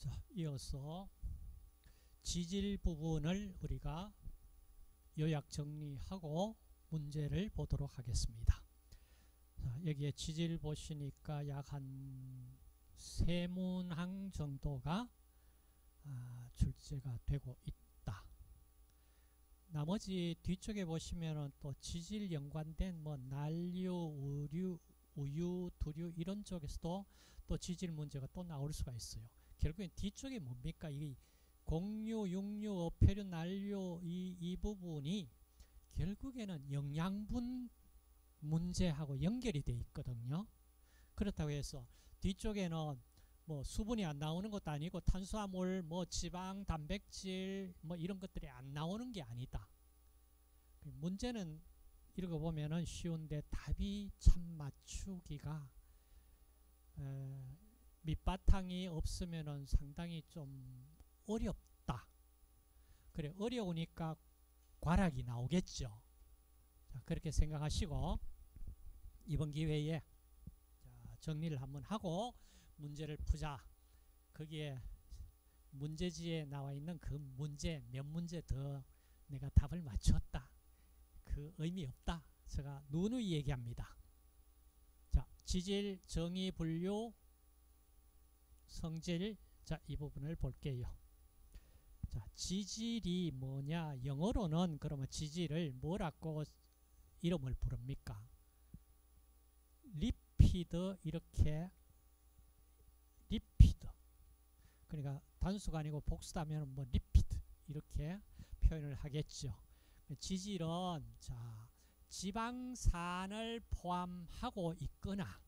자, 이어서 지질 부분을 우리가 요약 정리하고 문제를 보도록 하겠습니다. 자, 여기에 지질 보시니까 약 한 3문항 정도가 출제가 되고 있다. 나머지 뒤쪽에 보시면은 또 지질 연관된 뭐 난류, 우유, 두류 이런 쪽에서도 또 지질 문제가 또 나올 수가 있어요. 결국엔 뒤쪽에 뭡니까? 이 공유, 육류, 어패류, 난류 이 부분이 결국에는 영양분 문제하고 연결이 돼 있거든요. 그렇다고 해서 뒤쪽에는 뭐 수분이 안 나오는 것도 아니고 탄수화물, 뭐 지방, 단백질 뭐 이런 것들이 안 나오는 게 아니다. 문제는 읽어보면은 쉬운데 답이 참 맞추기가 밑바탕이 없으면은 상당히 좀 어렵다. 그래, 어려우니까 과락이 나오겠죠. 자, 그렇게 생각하시고 이번 기회에 정리를 한번 하고 문제를 푸자. 거기에 문제지에 나와 있는 그 문제 몇 문제 더 내가 답을 맞췄다. 그 의미 없다. 제가 누누이 얘기합니다. 자, 지질, 정의, 분류, 성질. 자, 이 부분을 볼게요. 자, 지질이 뭐냐? 영어로는 그러면 지질을 뭐라고 이름을 부릅니까? 리피드, 이렇게 리피드. 그러니까 단수가 아니고 복수하면 뭐 리피드 이렇게 표현을 하겠죠. 지질은 자, 지방산을 포함하고 있거나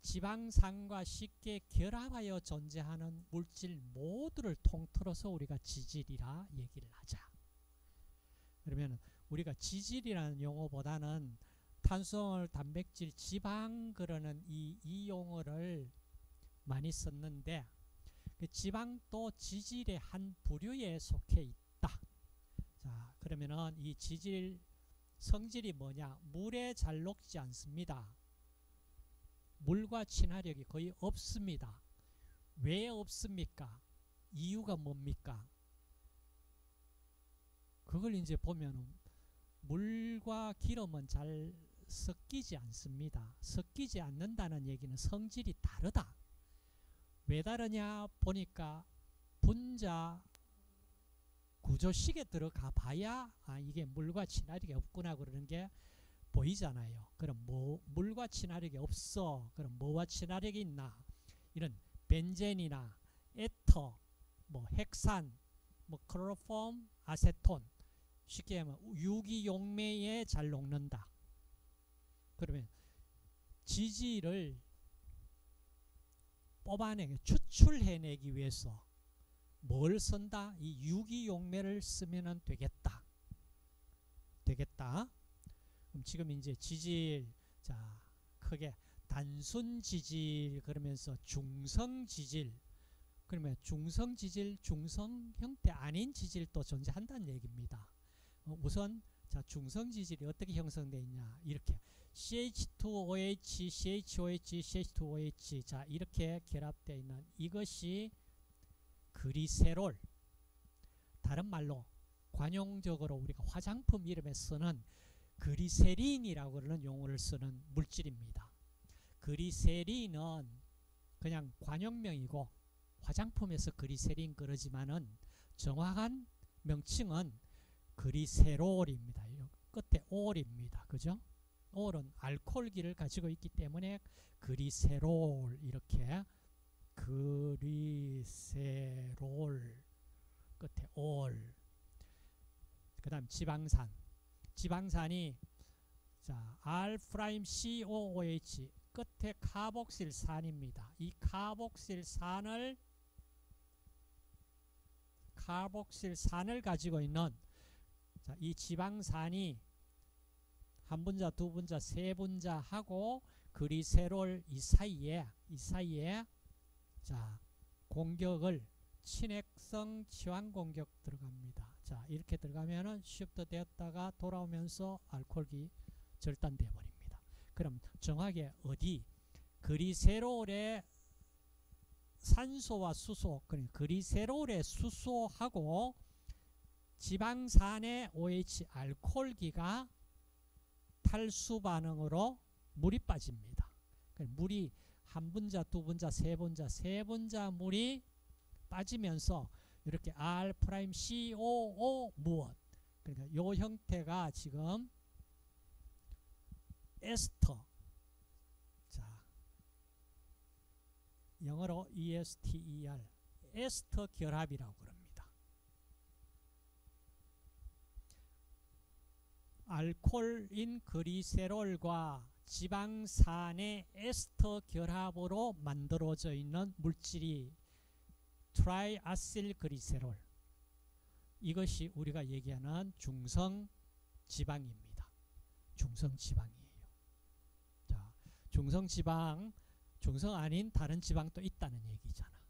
지방산과 쉽게 결합하여 존재하는 물질 모두를 통틀어서 우리가 지질이라 얘기를 하자. 그러면 우리가 지질이라는 용어보다는 탄수화물, 단백질, 지방 그러는 이 용어를 많이 썼는데 그 지방도 지질의 한 부류에 속해 있다. 자, 그러면은 이 지질 성질이 뭐냐? 물에 잘 녹지 않습니다. 물과 친화력이 거의 없습니다. 왜 없습니까? 이유가 뭡니까? 그걸 이제 보면은 물과 기름은 잘 섞이지 않습니다. 섞이지 않는다는 얘기는 성질이 다르다. 왜 다르냐 보니까 분자 구조식에 들어가 봐야 이게 물과 친화력이 없구나 그러는 게 보이잖아요. 그럼 물과 친화력이 없어. 그럼 뭐와 친화력이 있나? 이런 벤젠이나 에터, 뭐 핵산, 뭐 클로로폼, 아세톤, 쉽게 하면 유기용매에 잘 녹는다. 그러면 지질을 뽑아내기, 추출해내기 위해서 뭘 쓴다? 이 유기용매를 쓰면 되겠다. 되겠다. 그럼 지금 이제 지질, 자, 크게 단순 지질 그러면서 중성 지질, 그러면 중성 지질, 중성 형태 아닌 지질도 존재한다는 얘기입니다. 우선 자, 중성 지질이 어떻게 형성되어 있냐? 이렇게 CH2OH, CHOH, CH2OH 자, 이렇게 결합되어 있는 이것이 그리세롤, 다른 말로 관용적으로 우리가 화장품 이름에 쓰는 그리세린이라고 그러는 용어를 쓰는 물질입니다. 그리세린은 그냥 관용명이고 화장품에서 그리세린 그러지만은 정확한 명칭은 그리세롤입니다. 끝에 올입니다. 그죠? 올은 알코올기를 가지고 있기 때문에 그리세롤, 이렇게 그리세롤 끝에 올. 그 다음 지방산. 지방산이 자, R'COOH 끝에 카복실산입니다. 이 카복실산을 가지고 있는 자, 이 지방산이 한 분자, 두 분자, 세 분자 하고 그리세롤 이 사이에 자, 공격을 친핵성 치환 공격 들어갑니다. 자, 이렇게 들어가면은 쉬프트 되었다가 돌아오면서 알코올기 절단되어 버립니다. 그럼 정확하게 어디? 그리세롤의 산소와 수소, 그러니까 그리세롤의 수소하고 지방산의 OH 알코올기가 탈수 반응으로 물이 빠집니다. 물이 한 분자, 두 분자, 세 분자, 세 분자 물이 빠지면서 이렇게 R'COO 무엇? 그러니까 요 형태가 지금 에스터. 자, 영어로 ESTER, 에스터 결합이라고 그럽니다. 알코올인 그리세롤과 지방산의 에스터 결합으로 만들어져 있는 물질이 트라이아실그리세롤. 이것이 우리가 얘기하는 중성지방입니다. 중성지방이에요. 자, 중성지방, 중성 아닌 다른 지방도 있다는 얘기잖아.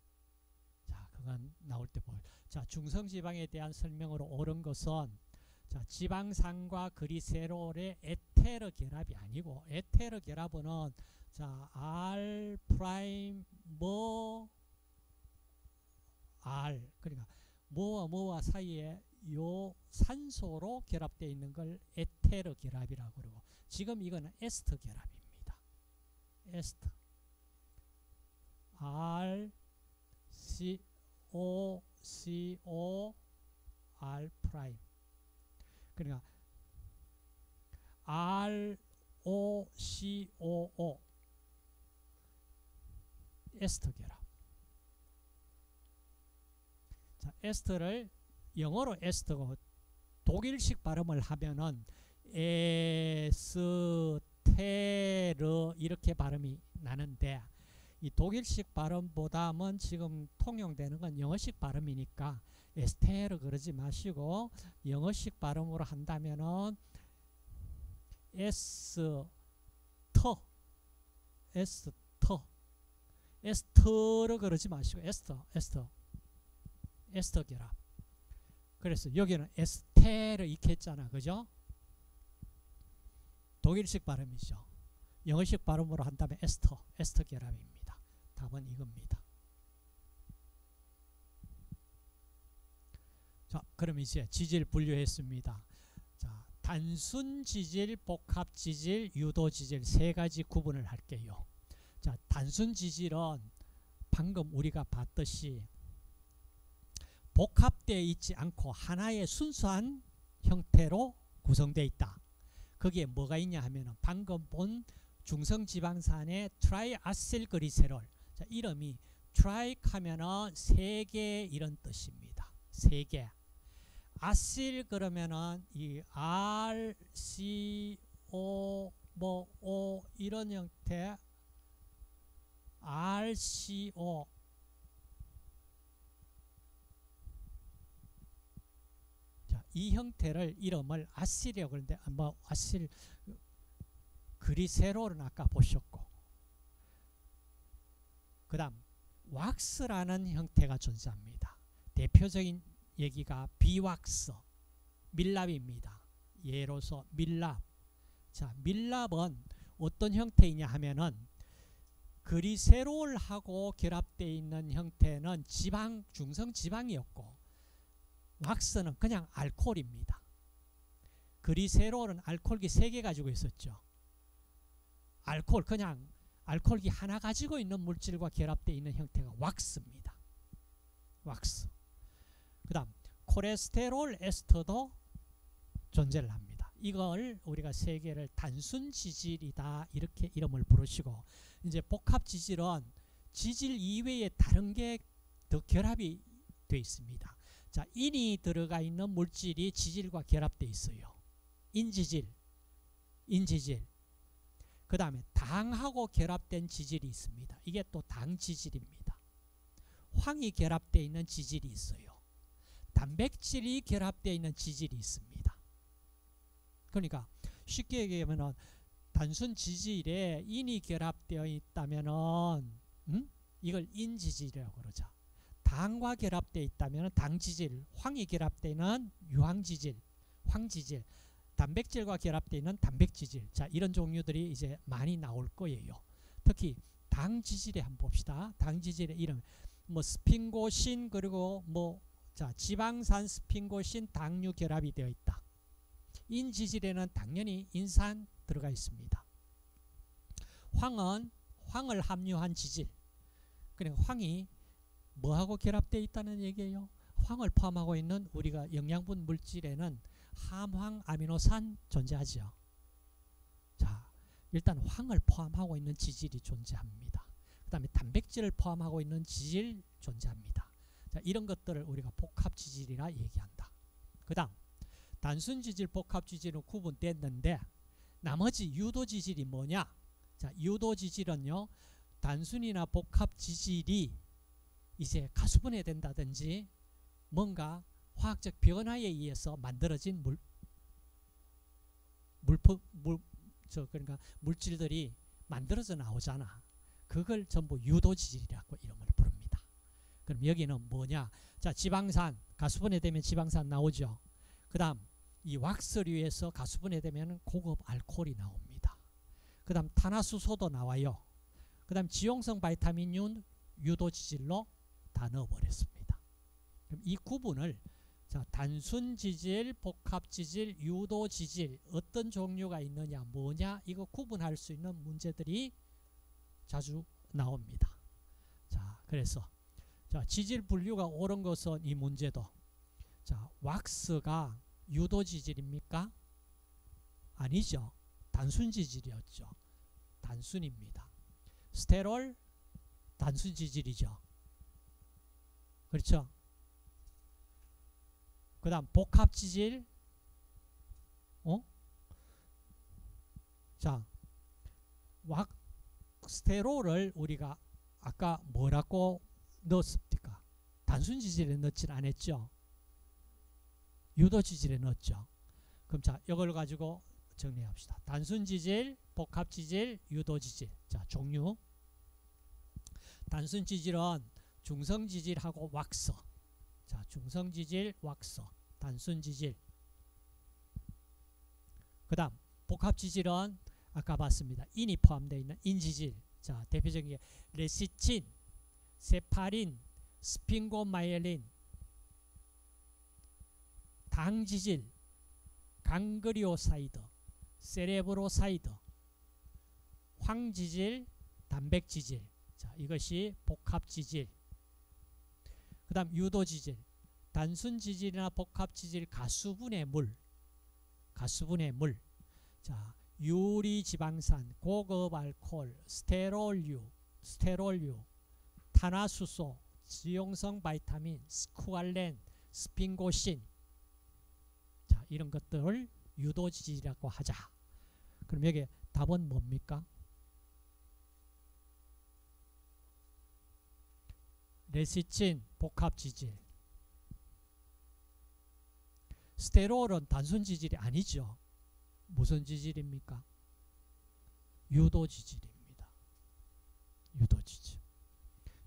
자, 그건 나올 때 보여. 자, 중성지방에 대한 설명으로 옳은 것은, 자, 지방산과 그리세롤의 에테르 결합이 아니고, 에테르 결합은 자, R 프라임 R, 그러니까 뭐와 뭐와 사이에 요 산소로 결합되어 있는 걸 에테르 결합이라고 그러고, 지금 이거는 에스터 결합입니다. 에스터 R C O C O R 프라임, 그러니까 R O C O O 에스터 결합. 자, 에스터를 영어로 에스터고 독일식 발음을 하면은 에스테르 이렇게 발음이 나는데, 이 독일식 발음보다는 지금 통용되는 건 영어식 발음이니까 에스테르 그러지 마시고 영어식 발음으로 한다면은 에스터, 에스터를 그러지 마시고 에스터 결합. 그래서 여기는 에스테르 이렇게 했잖아, 그죠? 독일식 발음이죠. 영어식 발음으로 한다면 에스터 결합입니다. 답은 이겁니다. 자, 그럼 이제 지질 분류했습니다. 자, 단순 지질, 복합 지질, 유도 지질 세 가지 구분을 할게요. 자, 단순 지질은 방금 우리가 봤듯이 복합되어 있지 않고 하나의 순수한 형태로 구성되어 있다. 거기에 뭐가 있냐 하면은 방금 본 중성지방산의 트라이아실그리세롤. 자, 이름이 트라이크 하면은 세 개 이런 뜻입니다. 세 개. 아실 그러면은 이 R, C, O, 뭐 O 이런 형태 RCO. 자, 이 형태를 이름을 아실이라고 그러는데 뭐 아실 그리세롤은 아까 보셨고, 그 다음 왁스라는 형태가 존재합니다. 대표적인 얘기가 비왁스, 밀랍입니다. 예로서 밀랍. 자, 밀랍은 어떤 형태이냐 하면은 그리세롤하고 결합되어 있는 형태는 지방, 중성 지방이었고, 왁스는 그냥 알코올입니다. 그리세롤은 알코올기 3개 가지고 있었죠. 알코올, 그냥 알코올기 하나 가지고 있는 물질과 결합되어 있는 형태가 왁스입니다. 왁스. 그 다음 콜레스테롤 에스터도 존재를 합니다. 이걸 우리가 세 개를 단순 지질이다 이렇게 이름을 부르시고, 이제 복합 지질은 지질 이외에 다른 게 더 결합이 되어 있습니다. 자, 인이 들어가 있는 물질이 지질과 결합되어 있어요. 인지질. 그 다음에 당하고 결합된 지질이 있습니다. 이게 또 당지질입니다. 황이 결합되어 있는 지질이 있어요. 단백질이 결합되어 있는 지질이 있습니다. 그러니까 쉽게 얘기하면 단순 지질에 인이 결합되어 있다면 이걸 인지질이라고 그러죠. 당과 결합되어 있다면 당지질, 황이 결합되는 유황지질, 황지질, 단백질과 결합되어 있는 단백지질. 자, 이런 종류들이 이제 많이 나올 거예요. 특히 당 지질에 한번 봅시다. 당 지질의 이름 뭐 스핑고신 그리고 뭐 자 지방산 스핑고신 당류 결합이 되어 있다. 인 지질에는 당연히 인산 들어가 있습니다. 황은 황을 함유한 지질. 그러니까 황이 뭐하고 결합되어 있다는 얘기예요? 황을 포함하고 있는 우리가 영양분 물질에는 함황 아미노산 존재하죠. 자, 일단 황을 포함하고 있는 지질이 존재합니다. 그 다음에 단백질을 포함하고 있는 지질 존재합니다. 자, 이런 것들을 우리가 복합지질이라 얘기한다. 그 다음 단순 지질, 복합 지질은 구분됐는데 나머지 유도 지질이 뭐냐? 자, 유도 지질은요, 단순이나 복합 지질이 이제 가수분해 된다든지 뭔가 화학적 변화에 의해서 만들어진 그러니까 물질들이 만들어져 나오잖아. 그걸 전부 유도 지질이라고 이름을 부릅니다. 그럼 여기는 뭐냐? 자, 지방산 가수분해 되면 지방산 나오죠. 그 다음 이 왁스류에서 가수분해 되면 고급 알코올이 나옵니다. 그 다음 탄화수소도 나와요. 그 다음 지용성 바이타민은 유도 지질로 다 넣어버렸습니다. 그럼 이 구분을 자, 단순 지질, 복합 지질, 유도 지질 어떤 종류가 있느냐, 뭐냐 이거 구분할 수 있는 문제들이 자주 나옵니다. 자, 그래서 자, 지질 분류가 옳은 것은 이 문제도 자, 왁스가 유도 지질입니까? 아니죠. 단순 지질이었죠. 단순입니다. 스테롤 단순 지질이죠. 그렇죠? 그 다음 복합 지질 자, 스테롤을 우리가 아까 뭐라고 넣었습니까? 단순 지질에 넣진 않았죠. 유도 지질에 넣었죠. 그럼 자, 이걸 가지고 정리합시다. 단순 지질, 복합 지질, 유도 지질. 자, 종류. 단순 지질은 중성 지질하고 왁스. 자, 중성 지질, 왁스. 단순 지질. 그 다음 복합 지질은 아까 봤습니다. 인이 포함되어 있는 인지질. 자, 대표적인 게 레시친, 세파린, 스핑고마이엘린, 당지질, 강그리오사이드, 세레브로사이드, 황지질, 단백지질. 자, 이것이 복합지질. 그 다음 유도지질. 단순지질이나 복합지질 가수분해 물. 가수분해 물. 자, 유리지방산, 고급 알코올, 스테롤류, 탄화수소, 지용성 바이타민, 스쿠알렌, 스핑고신. 자, 이런 것들을 유도지질이라고 하자. 그럼 여기 답은 뭡니까? 레시친 복합지질. 스테롤은 단순 지질이 아니죠. 무슨 지질입니까? 유도지질입니다. 유도지질.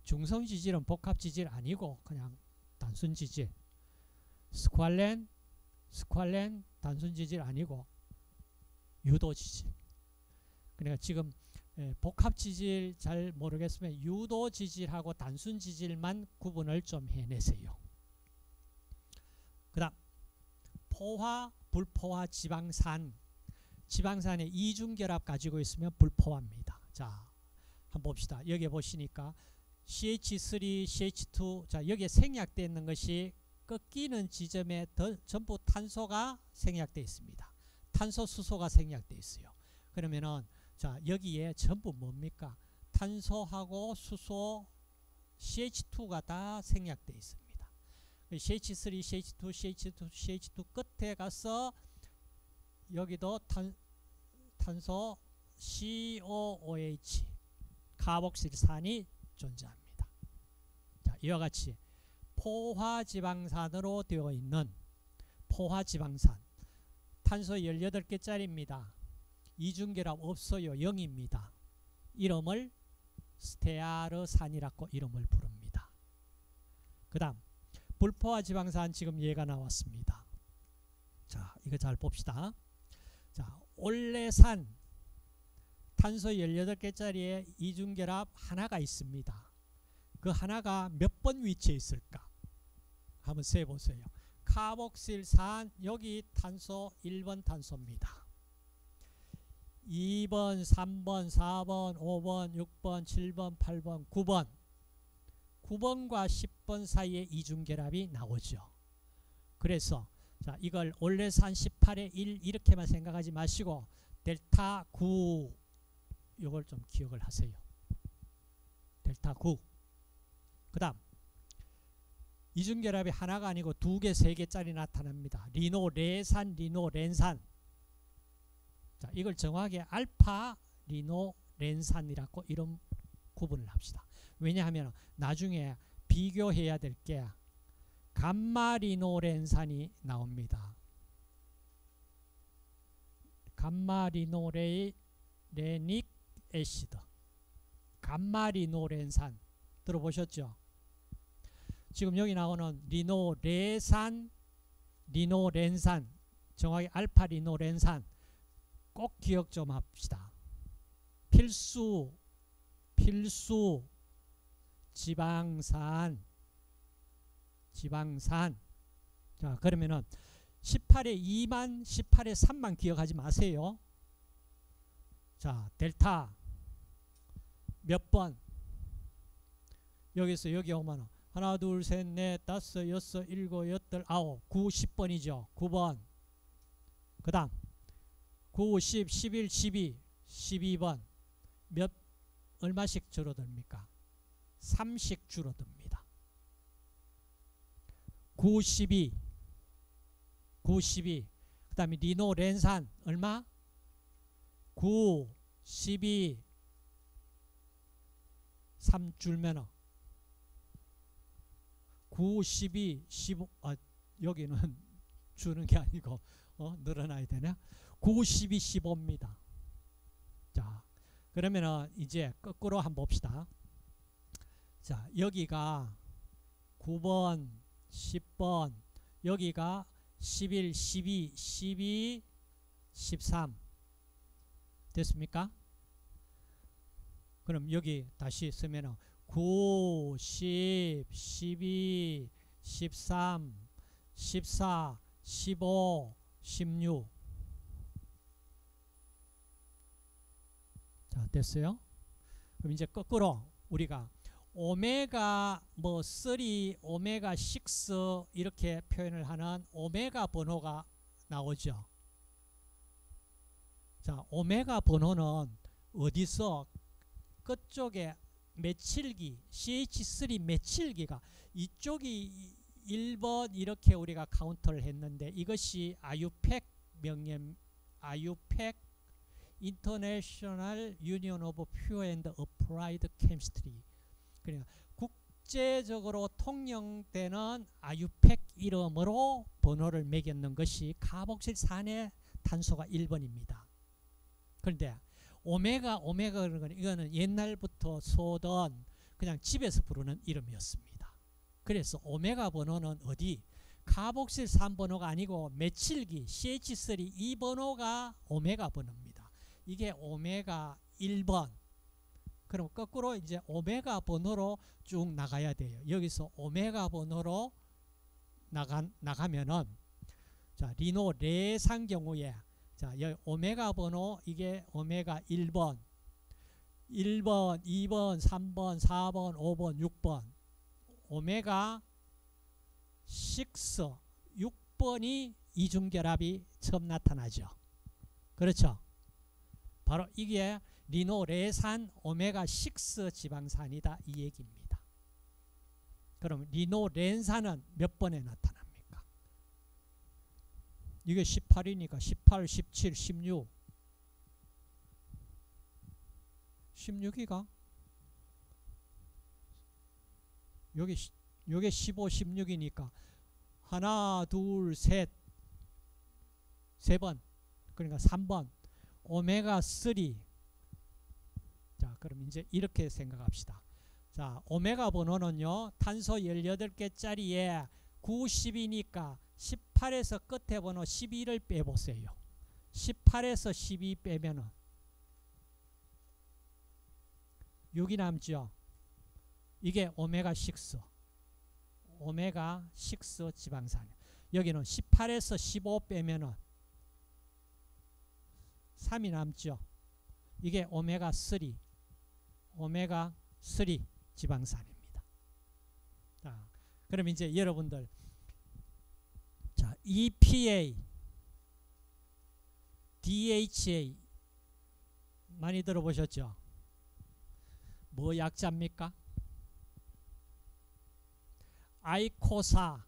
중성지질은 복합지질 아니고 그냥 단순지질. 스쿠알렌 단순지질 아니고 유도지질. 그러니까 지금 복합지질 잘 모르겠으면 유도지질하고 단순지질만 구분을 좀 해내세요. 그 다음 포화, 불포화 지방산. 지방산의 이중결합 가지고 있으면 불포화입니다. 자, 한번 봅시다. 여기 보시니까 CH3, CH2. 자, 여기에 생략되어 있는 것이 꺾이는 지점에 전부 탄소가 생략되어 있습니다. 탄소, 수소가 생략되어 있어요. 그러면은 자, 여기에 전부 뭡니까? 탄소하고 수소, CH2가 다 생략되어 있습니다. CH3, CH2 끝에 가서 여기도 탄소 COOH 카복실산이 존재합니다. 자, 이와 같이 포화지방산으로 되어 있는 포화지방산 탄소 18개짜리입니다. 이중결합 없어요. 0입니다. 이름을 스테아르산이라고 이름을 부릅니다. 그 다음 불포화 지방산 지금 얘가 나왔습니다. 자, 이거 잘 봅시다. 자, 올레산 탄소 18개짜리의 이중결합 하나가 있습니다. 그 하나가 몇 번 위치해 있을까? 한번 세보세요. 카복실산, 여기 탄소 1번 탄소입니다. 2번, 3번, 4번, 5번, 6번, 7번, 8번, 9번 9번과 10번 사이에 이중결합이 나오죠. 그래서 자, 이걸 올레산 18의 1 이렇게만 생각하지 마시고 델타 9 이걸 좀 기억을 하세요. 델타 9. 그 다음 이중결합이 하나가 아니고 2개, 3개짜리 나타납니다. 리노레산, 리노렌산. 자, 이걸 정확하게 알파 리노렌산이라고 이런 구분을 합시다. 왜냐하면 나중에 비교해야 될 게 감마 리노렌산이 나옵니다. 감마 리노레닉 애시드. 감마 리노렌산 들어보셨죠? 지금 여기 나오는 리노레산, 리노렌산, 정확히 알파 리노렌산 꼭 기억 좀 합시다. 필수 지방산. 자, 그러면은 18의 2만 18의 3만 기억하지 마세요. 자, 델타 몇 번? 여기서 여기 오면 하나, 둘, 셋, 넷, 다섯, 여섯, 일곱, 여덟, 아홉, 9, 10번이죠. 9번. 그 다음 9, 10, 11, 12, 12번. 얼마씩 줄어듭니까? 3씩 줄어듭니다. 9, 12. 그 다음에 리노렌산 얼마? 9, 12, 3 줄면 9, 12, 15. 여기는 주는 게 아니고 늘어나야 되나? 9, 12, 15입니다. 자, 그러면은 이제 거꾸로 한번 봅시다. 자, 여기가 9번, 10번, 여기가 11, 12, 12, 13 됐습니까? 그럼 여기 다시 쓰면은 9, 10, 12, 13, 14, 15, 16. 자, 됐어요? 그럼 이제 거꾸로 우리가 오메가 3, 오메가 6 이렇게 표현을 하는 오메가 번호가 나오죠. 자, 오메가 번호는 어디서 끝쪽에 메칠기 CH3 메칠기가 이쪽이 1번 이렇게 우리가 카운터를 했는데 이것이 아유팩 명령 아유팩 인터내셔널 유니언 오브 퓨어 앤드 어플라이드 케미스트리 그러니까 국제적으로 통용되는 아유팩 이름으로 번호를 매겼는 것이 카복실산의 탄소가 1번입니다. 그런데 오메가 이거는 옛날부터 쏘던 그냥 집에서 부르는 이름이었습니다. 그래서 오메가 번호는 어디? 카복실산 번호가 아니고 메칠기 CH3 이 번호가 오메가 번호입니다. 이게 오메가 1번. 그럼 거꾸로 이제 오메가 번호로 쭉 나가야 돼요. 여기서 오메가 번호로 나가면은 자, 리노레산 경우에 자, 여기 오메가 번호 이게 오메가 1번, 2번, 3번, 4번, 5번, 6번. 오메가 6, 6번이 이중결합이 처음 나타나죠. 그렇죠? 바로 이게 리노레산 오메가 6 지방산이다 이 얘기입니다. 그럼 리노렌산은 몇 번에 나타납니까? 이게 18이니까 18, 17, 16 16이가 요게 15, 16이니까 하나, 둘, 셋 세 번 그러니까 3번 오메가 3. 자, 그럼 이제 이렇게 생각합시다. 자, 오메가 번호는요 탄소 18개짜리에 9, 10이니까 18에서 끝에 번호 12를 빼보세요. 18에서 12 빼면은 6이 남죠. 이게 오메가6 오메가6 지방산이에요. 여기는 18에서 15 빼면은 3이 남죠. 이게 오메가3 지방산입니다. 자, 그럼 이제 여러분들 자, EPA, DHA 많이 들어보셨죠? 뭐 약자입니까? 아이코사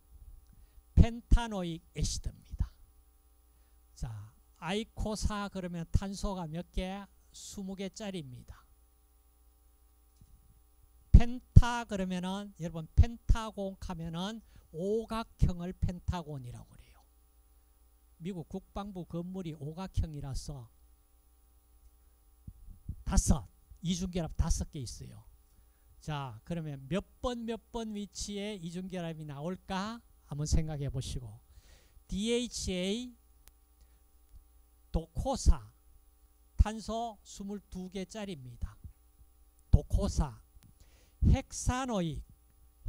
펜타노익 애시드입니다. 자, 아이코사 그러면 탄소가 몇 개? 20개짜리입니다. 펜타 그러면은 여러분 펜타곤 하면은 오각형을 펜타곤이라고 그래요. 미국 국방부 건물이 오각형이라서 이중결합 5개 있어요. 자, 그러면 몇 번 위치에 이중결합이 나올까? 한번 생각해 보시고 DHA 도코사 탄소 22개짜리입니다. 도코사 헥사노익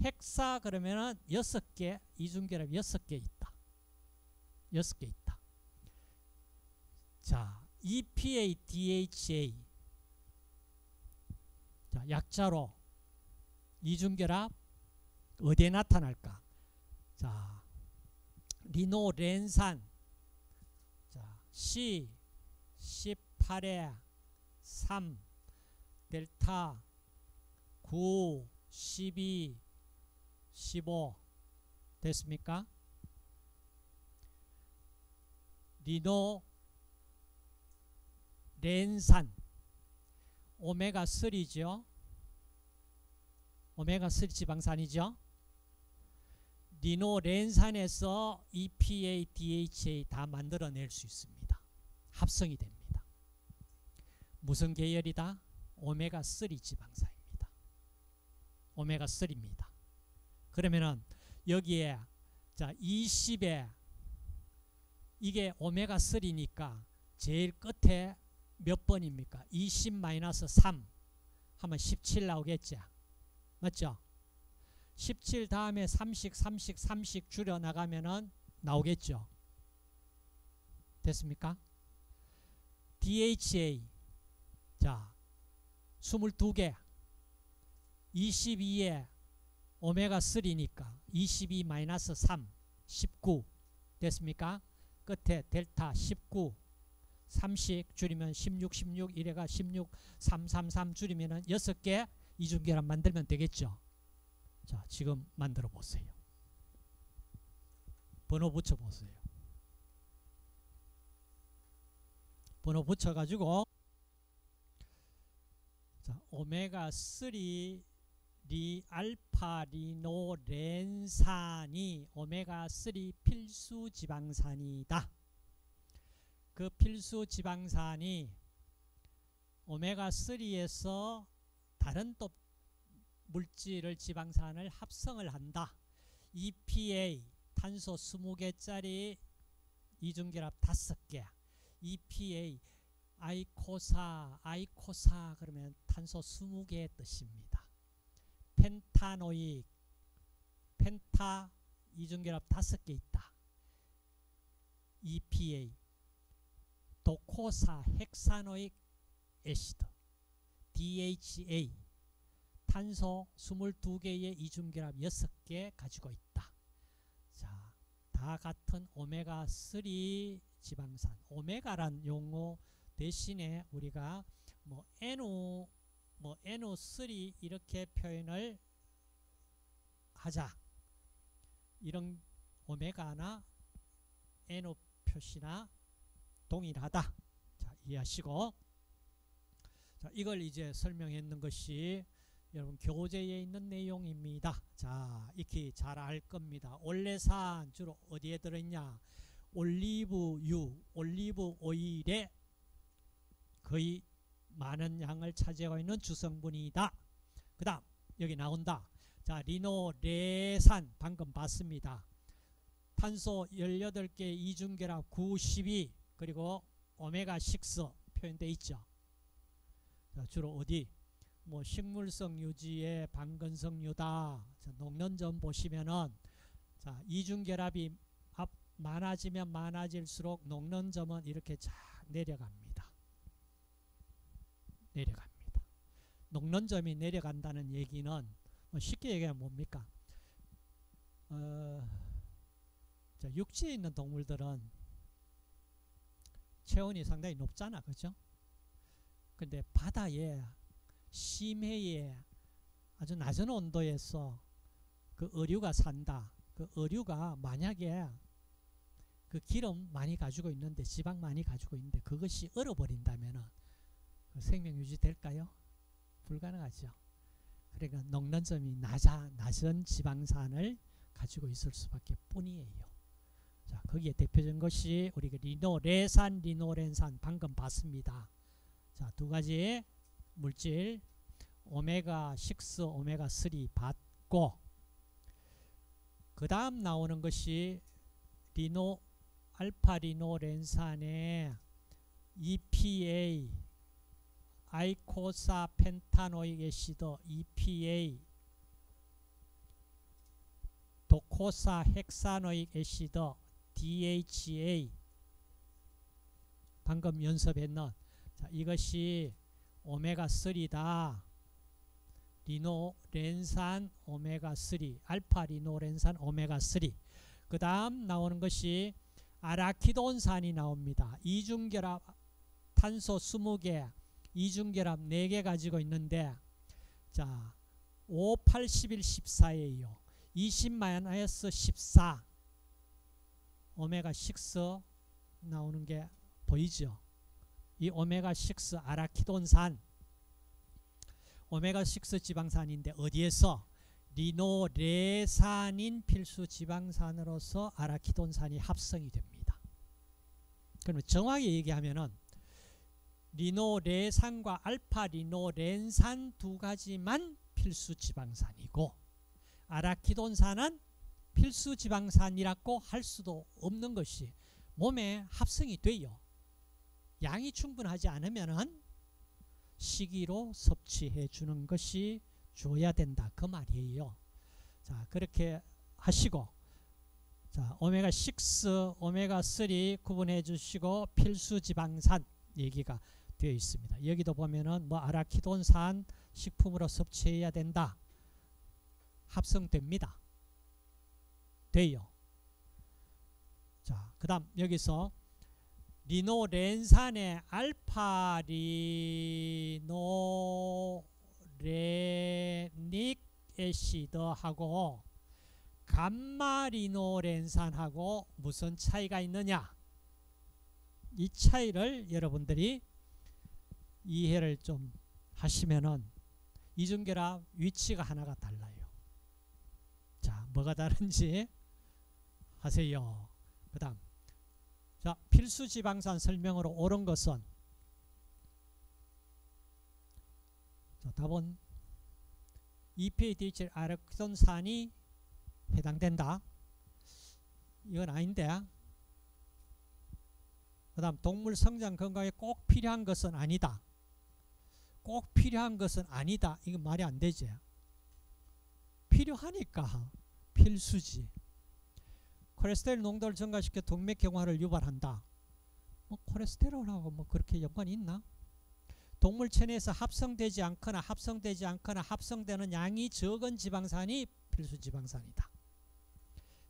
헥사 그러면은 6개 이중결합 6개 있다. 6개 있다. 자, EPA, DHA 자, 약자로 이중결합 어디에 나타날까? 자, 리노렌산 자, C 18에 3 델타 9 12 15 됐습니까? 리노렌산 오메가3죠. 오메가3 지방산이죠. 리노렌산에서 EPA, DHA 다 만들어낼 수 있습니다. 합성이 됩니다. 무슨 계열이다? 오메가3 지방산입니다. 오메가3입니다. 그러면은 여기에 자 20에 이게 오메가3니까 제일 끝에 몇 번입니까? 20-3 하면 17 나오겠죠. 맞죠? 17 다음에 30 줄여나가면은 나오겠죠. 됐습니까? DHA 자 22개 22에 오메가3니까 22-3 19 됐습니까? 끝에 델타 19 30 줄이면 16 이래가 3 줄이면은 6개 이중결합 만들면 되겠죠. 자, 지금 만들어 보세요. 번호 붙여 보세요. 번호 붙여 가지고 자, 오메가3 알파 리노렌산이 오메가3 필수 지방산이다. 그 필수 지방산이 오메가3에서 다른 또 물질을 지방산을 합성을 한다. EPA 탄소 20개짜리 이중결합 5개 EPA 아이코사 그러면 탄소 20개의 뜻입니다. 펜타노익 펜타 이중결합 5개 있다. EPA 도코사 헥사노익 애시드 DHA 탄소 22개의 이중결합 6개 가지고 있다. 자, 다 같은 오메가3 지방산. 오메가란 용어 대신에 우리가 NO3 이렇게 표현을 하자. 이런 오메가나 NO 표시나 동일하다. 자, 이해하시고. 자, 이걸 이제 설명했는 것이 여러분 교재에 있는 내용입니다. 자, 익히 잘 알 겁니다. 올레산 주로 어디에 들어있냐? 올리브유, 올리브 오일에 거의 많은 양을 차지하고 있는 주성분이다. 그 다음 여기 나온다. 자, 리노레산 방금 봤습니다. 탄소 18개 이중결합 92 그리고 오메가6 표현되어 있죠. 자, 주로 어디? 뭐 식물성 유지의 반건성유다. 자, 녹는점 보시면은 자, 이중결합이 많아지면 많아질수록 녹는점은 이렇게 쫙 내려갑니다. 내려갑니다. 녹는점이 내려간다는 얘기는 뭐 쉽게 얘기하면 뭡니까? 자, 육지에 있는 동물들은 체온이 상당히 높잖아, 그죠? 근데 바다에 심해에 아주 낮은 온도에서 그 어류가 산다. 그 어류가 만약에 그 기름 많이 가지고 있는데, 지방 많이 가지고 있는데 그것이 얼어버린다면은 그 생명 유지될까요? 불가능하죠. 그러니까 녹는점이 낮은 지방산을 가지고 있을 수밖에 뿐이에요. 자, 거기에 대표적인 것이 우리가 리노레산, 리노렌산 방금 봤습니다. 자, 두 가지 물질 오메가6, 오메가3 봤고, 그 다음 나오는 것이 알파 리노렌산의 EPA, 아이코사 펜타노익 애시드 EPA, 도코사 헥사노익 애시드 DHA, 방금 연습했는, 자, 이것이 오메가3다. 리노렌산 오메가3, 알파 리노렌산 오메가3. 그 다음 나오는 것이 아라키돈산이 나옵니다. 이중결합 탄소 20개, 이중결합 4개 가지고 있는데, 자, 5, 81, 14예요. 20-14 오메가6 나오는 게 보이죠? 이 오메가6 아라키돈산, 오메가6 지방산인데 어디에서? 리노레산인 필수 지방산으로서 아라키돈산이 합성이 됩니다. 그러면 정확히 얘기하면은 리노레산과 알파 리노렌산 두 가지만 필수 지방산이고, 아라키돈산은 필수 지방산이라고 할 수도 없는 것이 몸에 합성이 돼요. 양이 충분하지 않으면은 식이로 섭취해 주는 것이 줘야 된다, 그 말이에요. 자, 그렇게 하시고, 자, 오메가6, 오메가3 구분해 주시고 필수 지방산 얘기가 되어 있습니다. 여기도 보면은 뭐 아라키돈산 식품으로 섭취해야 된다. 합성됩니다. 돼요. 자, 그 다음 여기서 리노렌산의 알파 리노레닉 애시드하고 감마 리노렌산하고 무슨 차이가 있느냐? 이 차이를 여러분들이 이해를 좀 하시면은 이중결합 위치가 하나가 달라요. 자, 뭐가 다른지 하세요. 그 다음, 자, 필수 지방산 설명으로 옳은 것은, 자, 답은 EPA, DHA, 아라키돈산이 해당된다. 이건 아닌데. 그 다음, 동물 성장 건강에 꼭 필요한 것은 아니다. 꼭 필요한 것은 아니다. 이건 말이 안 되지. 필요하니까 필수지. 콜레스테롤 농도를 증가시켜 동맥경화를 유발한다. 뭐 콜레스테롤하고 뭐 그렇게 연관이 있나? 동물 체내에서 합성되지 않거나 합성되는 양이 적은 지방산이 필수 지방산이다.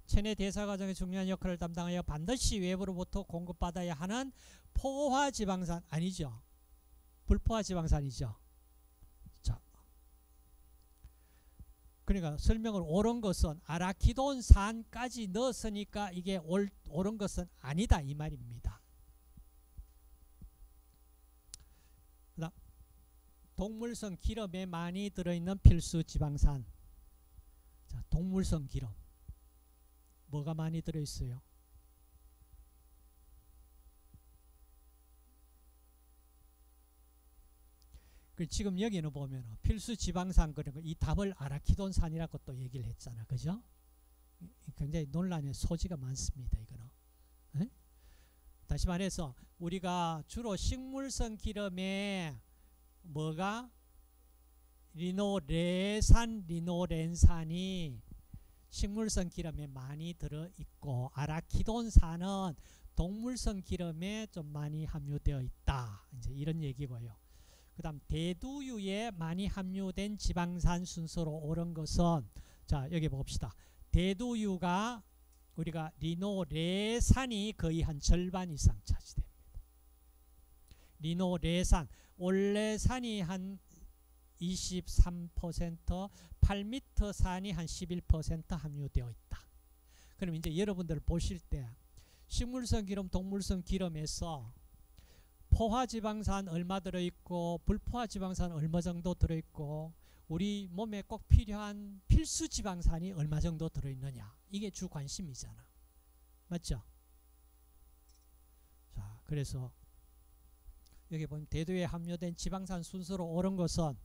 체내 대사 과정에 중요한 역할을 담당하여 반드시 외부로부터 공급받아야 하는 포화 지방산 아니죠. 불포화 지방산이죠. 자, 그러니까 설명을 옳은 것은 아라키돈산까지 넣었으니까 이게 옳은 것은 아니다, 이 말입니다. 그다음, 동물성 기름에 많이 들어있는 필수 지방산. 자, 동물성 기름 뭐가 많이 들어있어요? 지금 여기는 보면 필수 지방산 그런 거, 이 답을 아라키돈산이라고 또 얘기를 했잖아, 그죠? 굉장히 논란의 소지가 많습니다, 이거는. 에? 다시 말해서 우리가 주로 식물성 기름에 뭐가 리노레산, 리노렌산이 식물성 기름에 많이 들어있고 아라키돈산은 동물성 기름에 좀 많이 함유되어 있다. 이제 이런 얘기고요. 그 다음 대두유에 많이 함유된 지방산 순서로 옳은 것은, 자 여기 봅시다. 대두유가 우리가 리노레산이 거의 한 절반 이상 차지됩니다. 리노레산, 올레산이 한 23%, 팔미터산이 한 11% 함유되어 있다. 그럼 이제 여러분들 보실 때 식물성 기름, 동물성 기름에서 포화지방산 얼마 들어있고 불포화지방산 얼마 정도 들어있고 우리 몸에 꼭 필요한 필수지방산이 얼마 정도 들어있느냐, 이게 주 관심이잖아. 맞죠? 자, 그래서 여기 보면 대두에 함유된 지방산 순서로 옳은 것은,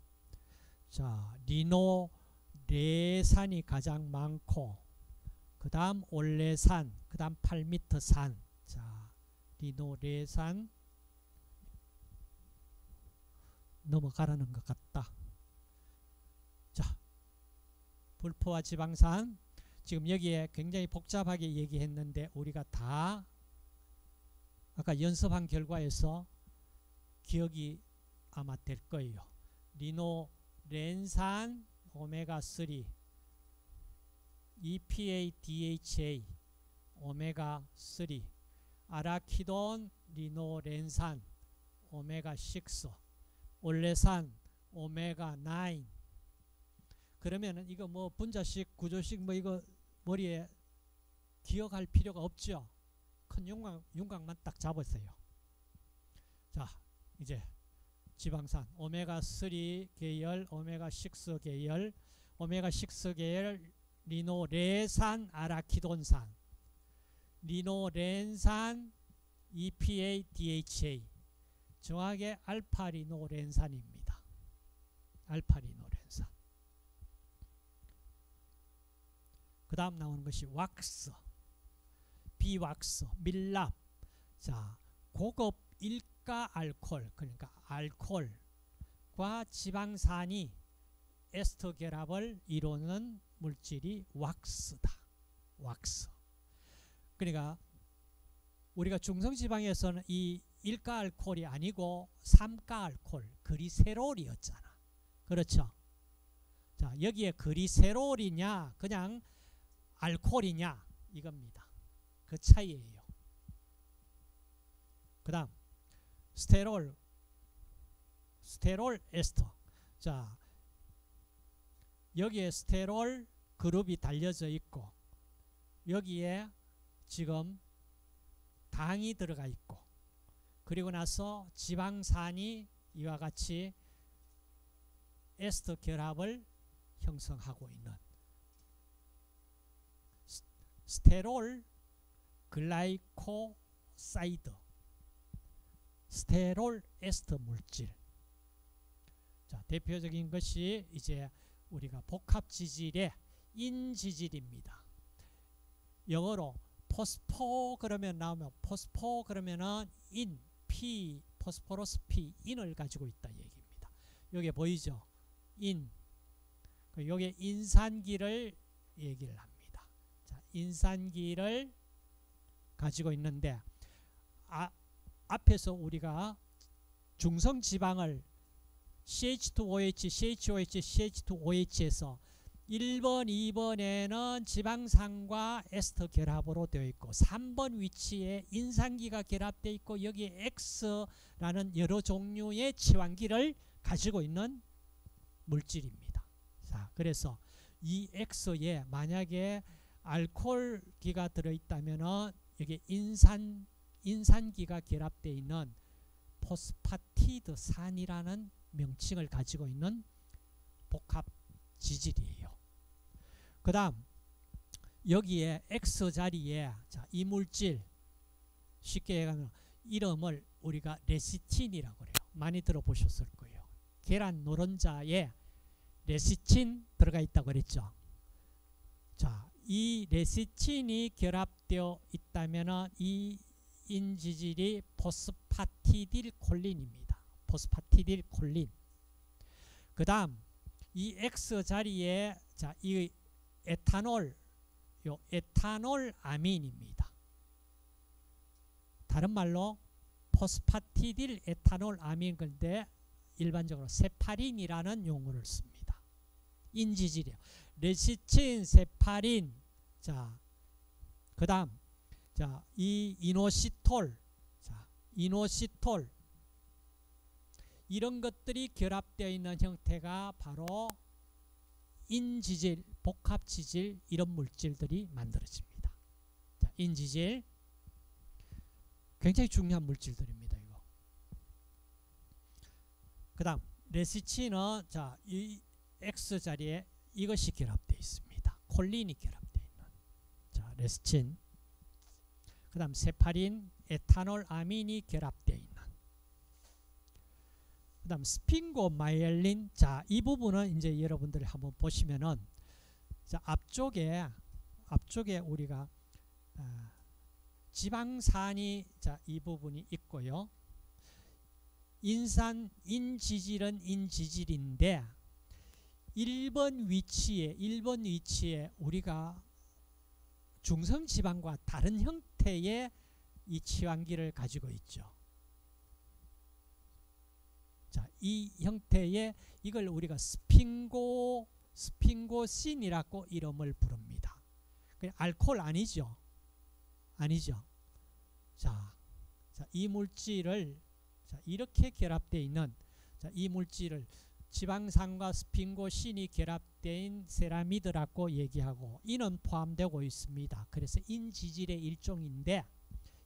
자 리노레산이 가장 많고 그 다음 올레산, 그 다음 8m산. 자 리노레산 넘어가라는 것 같다. 자 불포화 지방산, 지금 여기에 굉장히 복잡하게 얘기했는데 우리가 다 아까 연습한 결과에서 기억이 아마 될 거예요. 리노렌산 오메가3, EPA, DHA, 오메가3, 아라키돈, 리노렌산, 오메가6, 올레산, 오메가9. 그러면은 이거 뭐 분자식, 구조식 뭐 이거 머리에 기억할 필요가 없죠. 큰 윤곽만 딱 잡으세요. 자 이제 지방산 오메가3 계열, 오메가6 계열, 오메가6 계열 리노레산, 아라키돈산, 리노렌산, EPA, DHA, 정확하게 알파리노렌산입니다. 알파리노렌산. 그 다음 나오는 것이 왁스, 비왁스, 밀랍. 자 고급 일가 알코올, 그러니까 알코올과 지방산이 에스터 결합을 이루는 물질이 왁스다. 왁스. 그러니까 우리가 중성지방에서는 이 일가 알코올이 아니고 삼가 알코올, 그리세롤이었잖아. 그렇죠? 자 여기에 그리세롤이냐 그냥 알코올이냐 이겁니다. 그 차이예요. 그 다음 스테롤 에스터. 자 여기에 스테롤 그룹이 달려져 있고 여기에 지금 당이 들어가 있고, 그리고 나서 지방산이 이와 같이 에스터 결합을 형성하고 있는 스테롤 글라이코사이드, 스테롤 에스터 물질. 자 대표적인 것이 이제 우리가 복합지질의 인지질입니다. 영어로 포스포 그러면 나오면, 포스포 그러면은 인, P, 포스포러스 P, 인을 가지고 있다 얘기입니다. 여기 보이죠? 인. 여기 인산기를 얘기를 합니다. 자, 인산기를 가지고 있는데 앞에서 우리가 중성지방을 CH2OH, CHOH, CH2OH에서 1번, 2번에는 지방산과 에스터 결합으로 되어 있고 3번 위치에 인산기가 결합되어 있고 여기에 X라는 여러 종류의 치환기를 가지고 있는 물질입니다. 자, 그래서 이 X에 만약에 알코올기가 들어있다면 여기 인산기가 결합되어 있는 포스파티드산이라는 명칭을 가지고 있는 복합 지질이에요. 그 다음 여기에 X 자리에 자, 이 물질 쉽게 얘기하면 이름을 우리가 레시틴이라고 그래요. 많이 들어보셨을 거예요. 계란 노른자에 레시틴 들어가 있다고 그랬죠. 자, 이 레시틴이 결합되어 있다면 이 인지질이 포스파티딜콜린입니다. 포스파티딜콜린. 그 다음 이 X 자리에 자, 이 에탄올, 요 에탄올 아민입니다. 다른 말로 포스파티딜 에탄올 아민 건데 일반적으로 세파린이라는 용어를 씁니다. 인지질이요. 레시친, 세파린, 자, 그다음 자, 이 이노시톨, 자, 이노시톨 이런 것들이 결합되어 있는 형태가 바로 인지질, 복합지질 이런 물질들이 만들어집니다. 자, 인지질 굉장히 중요한 물질들입니다. 이거. 그다음 레시친은 자, 이 X 자리에 이것이 결합되어 있습니다. 콜린이 결합되어 있는. 자, 레시친. 그다음 세파린, 에탄올 아민이 결합되어 있는. 그다음 스핑고마이엘린. 자, 이 부분은 이제 여러분들이 한번 보시면은 자, 앞쪽에 우리가 지방산이 자, 이 부분이 있고요. 인지질은 인지질인데 1번 위치에 우리가 중성지방과 다른 형태의 이 치환기를 가지고 있죠. 자, 이 형태의 이걸 우리가 스핑고신이라고 이름을 부릅니다. 알코올 아니죠? 아니죠. 자, 이 물질을 자, 이렇게 결합되어 있는 자, 이 물질을 지방산과 스핑고신이 결합된 세라미드라고 얘기하고 이는 포함되고 있습니다. 그래서 인지질의 일종인데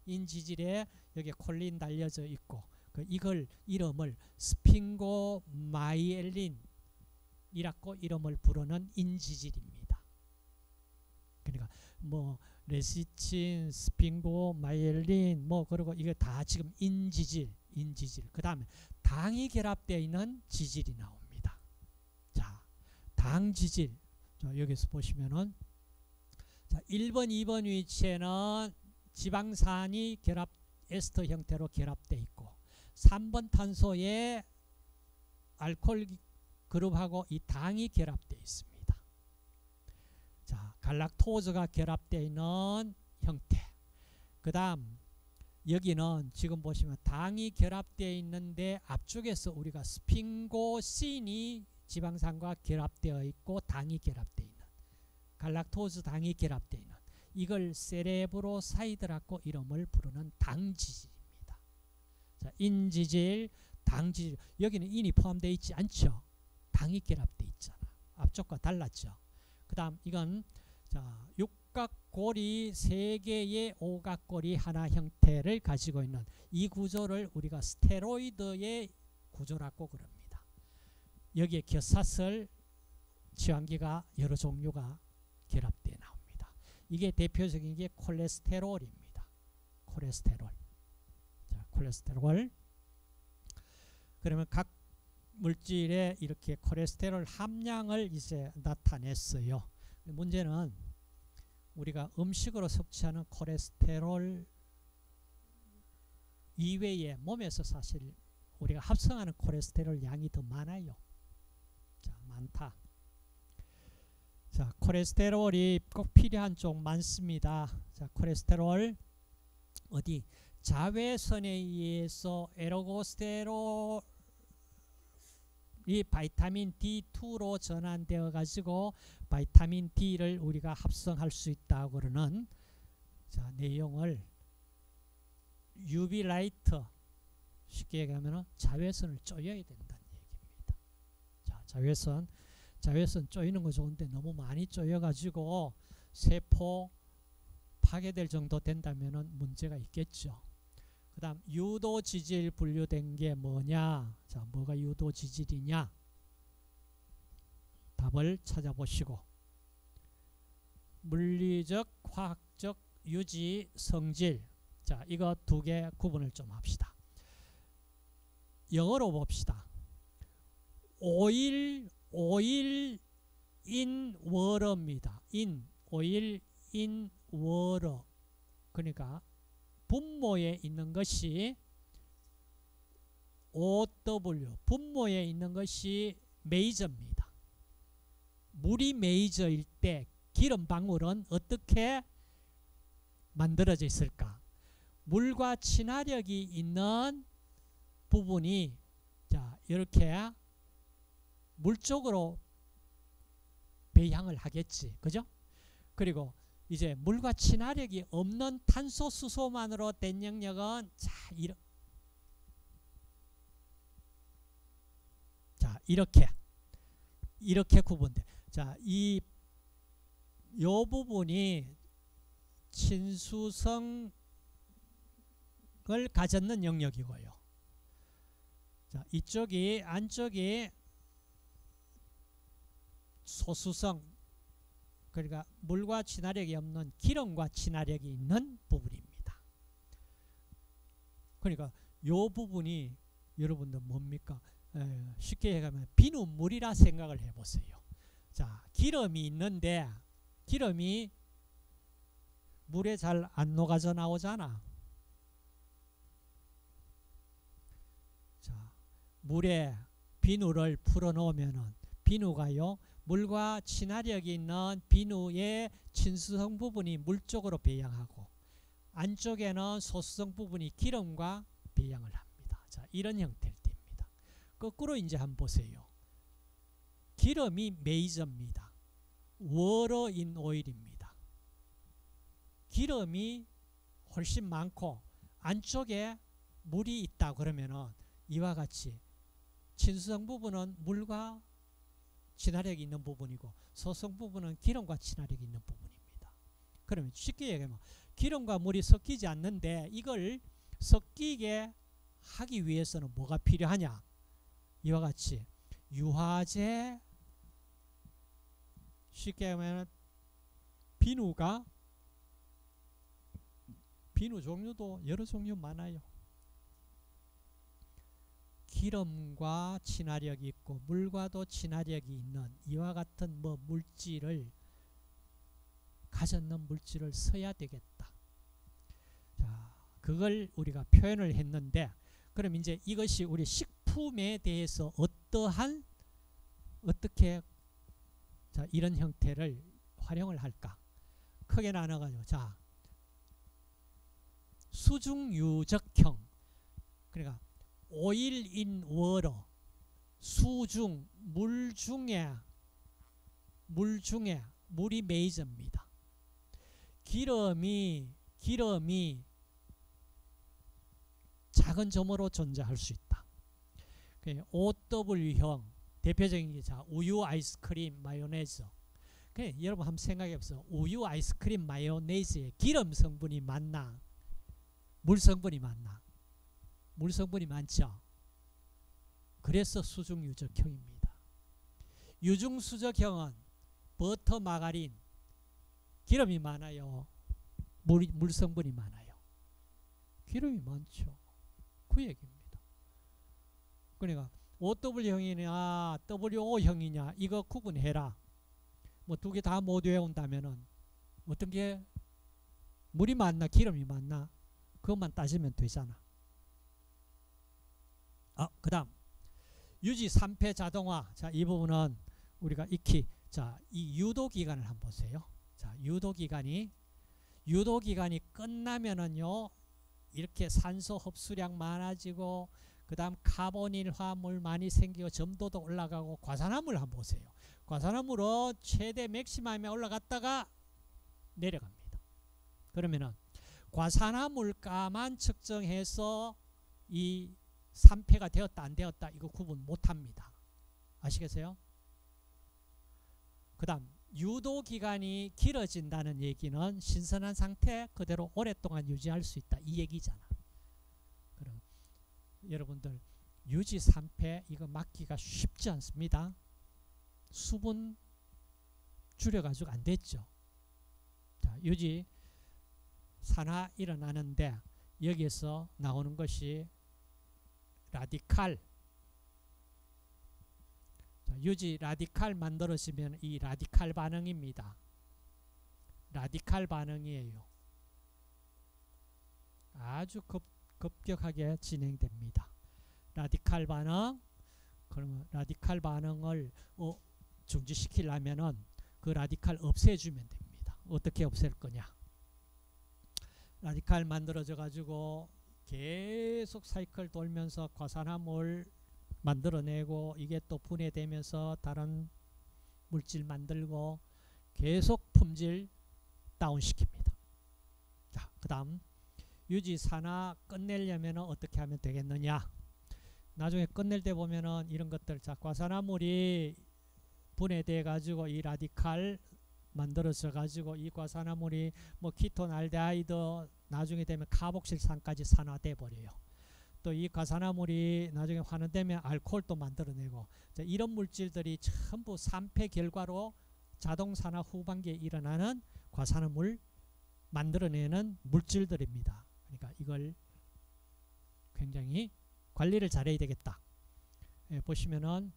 인지질에 여기 콜린 달려져 있고 이걸 이름을 스핑고마이엘린이라고 이름을 부르는 인지질입니다. 그러니까 뭐 레시친, 스핑고마이엘린 뭐 그리고 이게 다 지금 인지질. 그 다음에 당이 결합되어 있는 지질이 나옵니다. 자, 당지질. 자, 여기서 보시면은 자, 1번, 2번 위치에는 지방산이 에스터 형태로 결합되어 있고 3번 탄소에 알코올 그룹하고 이 당이 결합되어 있습니다. 자, 갈락토즈가 결합되어 있는 형태. 그 다음 여기는 지금 보시면 당이 결합되어 있는데 앞쪽에서 우리가 스핑고신이 지방산과 결합되어 있고 당이 결합되어 있는 갈락토즈 당이 결합되어 있는 이걸 세레브로사이드라고 이름을 부르는 당지질입니다. 자, 인지질, 당지질. 여기는 인이 포함되어 있지 않죠. 당이 결합되어 있잖아. 앞쪽과 달랐죠. 그 다음 이건 자, 육각고리 3개의 오각고리 하나 형태를 가지고 있는 이 구조를 우리가 스테로이드의 구조라고 그럽니다. 여기에 겨사슬 치환기가 여러 종류가 결합되어 나옵니다. 이게 대표적인 게 콜레스테롤입니다. 콜레스테롤. 자, 콜레스테롤. 그러면 각 물질에 이렇게 콜레스테롤 함량을 이제 나타냈어요. 문제는 우리가 음식으로 섭취하는 콜레스테롤 이외에 몸에서 사실 우리가 합성하는 콜레스테롤 양이 더 많아요. 자, 많다. 자, 콜레스테롤이 꼭 필요한 쪽 많습니다. 자, 콜레스테롤 어디 자외선에 의해서 에르고스테롤 이 바이타민 D2로 전환되어 가지고 바이타민 D를 우리가 합성할 수 있다고 그러는 자, 내용을 UV 라이트 쉽게 얘기하면 자외선을 쪼여야 된다는 얘기입니다. 자, 자외선 쪼이는 거 좋은데 너무 많이 쪼여 가지고 세포 파괴될 정도 된다면 문제가 있겠죠. 그 다음 유도지질 분류된 게 뭐냐. 자, 뭐가 유도지질이냐. 답을 찾아보시고 물리적, 화학적, 유지, 성질. 자, 이거 2개 구분을 좀 합시다. 영어로 봅시다. 오일 인 워러입니다. 오일 인 워러. 그러니까 분모에 있는 것이 OW, 분모에 있는 것이 메이저입니다. 물이 메이저일 때 기름 방울은 어떻게 만들어져 있을까? 물과 친화력이 있는 부분이 자 이렇게 물 쪽으로 배양을 하겠지, 그죠? 그리고 이제 물과 친화력이 없는 탄소 수소만으로 된 영역은 자 이렇게 구분돼. 자, 요 부분이 친수성을 가졌는 영역이고요. 자, 이쪽이 안쪽이 소수성, 그러니까 물과 친화력이 없는 기름과 친화력이 있는 부분입니다. 그러니까 요 부분이 여러분들 뭡니까? 쉽게 얘기하면 비눗물이라 생각을 해보세요. 자, 기름이 있는데 기름이 물에 잘 안 녹아져 나오잖아. 자, 물에 비누를 풀어 놓으면은 비누가요, 물과 친화력이 있는 비누의 친수성 부분이 물 쪽으로 배양하고 안쪽에는 소수성 부분이 기름과 배양을 합니다. 자, 이런 형태를 띱니다. 거꾸로 이제 한번 보세요. 기름이 메이저입니다. 워터 인 오일입니다. 기름이 훨씬 많고 안쪽에 물이 있다 그러면은 이와 같이 친수성 부분은 물과 친화력이 있는 부분이고 소수성 부분은 기름과 친화력이 있는 부분입니다. 그러면 쉽게 얘기하면 기름과 물이 섞이지 않는데 이걸 섞이게 하기 위해서는 뭐가 필요하냐? 이와 같이 유화제, 쉽게 하면 비누 종류도 여러 종류 많아요. 기름과 친화력이 있고 물과도 친화력이 있는 이와 같은 물질을 가졌는 물질을 써야 되겠다. 자, 그걸 우리가 표현을 했는데, 그럼 이제 이것이 우리 식품에 대해서 어떻게 자, 이런 형태를 활용을 할까? 크게 나눠가지고, 자, 수중유적형, 그러니까 오일 인 워러, 수중, 물 중에 물이 메이저입니다. 기름이 작은 점으로 존재할 수 있다. OW형 대표적인 게 자, 우유, 아이스크림, 마요네즈. 여러분 한번 생각해 보세요. 우유, 아이스크림, 마요네즈에 기름 성분이 많나? 물 성분이 많나? 물 성분이 많죠. 그래서 수중유적형입니다. 유중수적형은 버터, 마가린, 기름이 많아요? 물 성분이 많아요? 기름이 많죠. 그 얘기입니다. 그러니까 OW형이냐 WO형이냐 이거 구분해라. 뭐 두 개 다 모두 외운다면은 어떤 게 물이 많나 기름이 많나 그것만 따지면 되잖아. 그 다음 유지 3폐 자동화. 자, 이 부분은 우리가 익히 자, 이 유도기간을 한번 보세요. 자, 유도기간이 끝나면은요 이렇게 산소 흡수량 많아지고 그 다음 카본일화물 많이 생기고 점도도 올라가고 과산화물 한번 보세요. 과산화물은 최대 맥시멈에 올라갔다가 내려갑니다. 그러면은 과산화물가만 측정해서 이 3폐가 되었다 안 되었다 이거 구분 못합니다. 아시겠어요? 그 다음 유도기간이 길어진다는 얘기는 신선한 상태 그대로 오랫동안 유지할 수 있다 이 얘기잖아. 그럼 여러분들 유지 3폐 이거 막기가 쉽지 않습니다. 수분 줄여가지고 안 됐죠. 자, 유지 산화 일어나는데 여기에서 나오는 것이 라디칼. 자, 유지 라디칼 만들어지면 이 라디칼 반응입니다. 라디칼 반응이에요. 아주 급격하게 진행됩니다. 라디칼 반응. 그러면 라디칼 반응을 중지시키려면은 그 라디칼 없애주면 됩니다. 어떻게 없앨 거냐? 라디칼 만들어져 가지고 계속 사이클 돌면서 과산화물 만들어내고 이게 또 분해되면서 다른 물질 만들고 계속 품질 다운시킵니다. 자, 그 다음 유지산화 끝내려면 어떻게 하면 되겠느냐? 나중에 끝낼 때 보면은 이런 것들, 자, 과산화물이 분해돼 가지고 이 라디칼 만들어져 가지고 이 과산화물이 뭐 키톤알데하이드 나중에 되면 카복실산까지 산화돼 버려요. 또 이 과산화물이 나중에 환원되면 알코올도 만들어내고, 자, 이런 물질들이 전부 산패 결과로 자동산화 후반기에 일어나는 과산화물 만들어내는 물질들입니다. 그러니까 이걸 굉장히 관리를 잘해야 되겠다. 예, 보시면은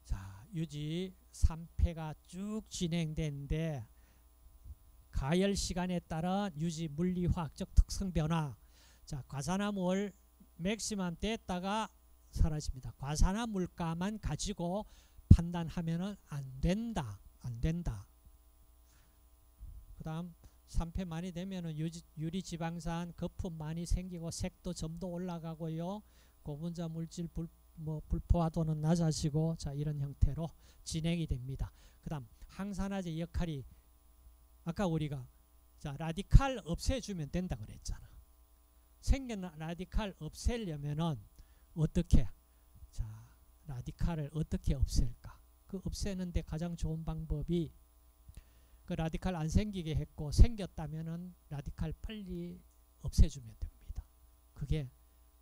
자, 유지 3패가 쭉 진행되는데 가열 시간에 따른 유지 물리화학적 특성 변화. 자, 과산화물 맥시멈 됐다가 사라집니다. 과산화물가만 가지고 판단하면은 안 된다. 안 된다. 그 다음 3패 많이 되면은 유리지방산 거품 많이 생기고 색도 점도 올라가고요. 고분자 물질 불포화도는 낮아지고, 자, 이런 형태로 진행이 됩니다. 그 다음 항산화제 역할이 아까 우리가 자, 라디칼 없애주면 된다 그랬잖아. 생긴 라디칼 없애려면은 어떻게? 자, 라디칼을 어떻게 없앨까? 그 없애는데 가장 좋은 방법이 그 라디칼 안 생기게 했고 생겼다면은 라디칼 빨리 없애주면 됩니다. 그게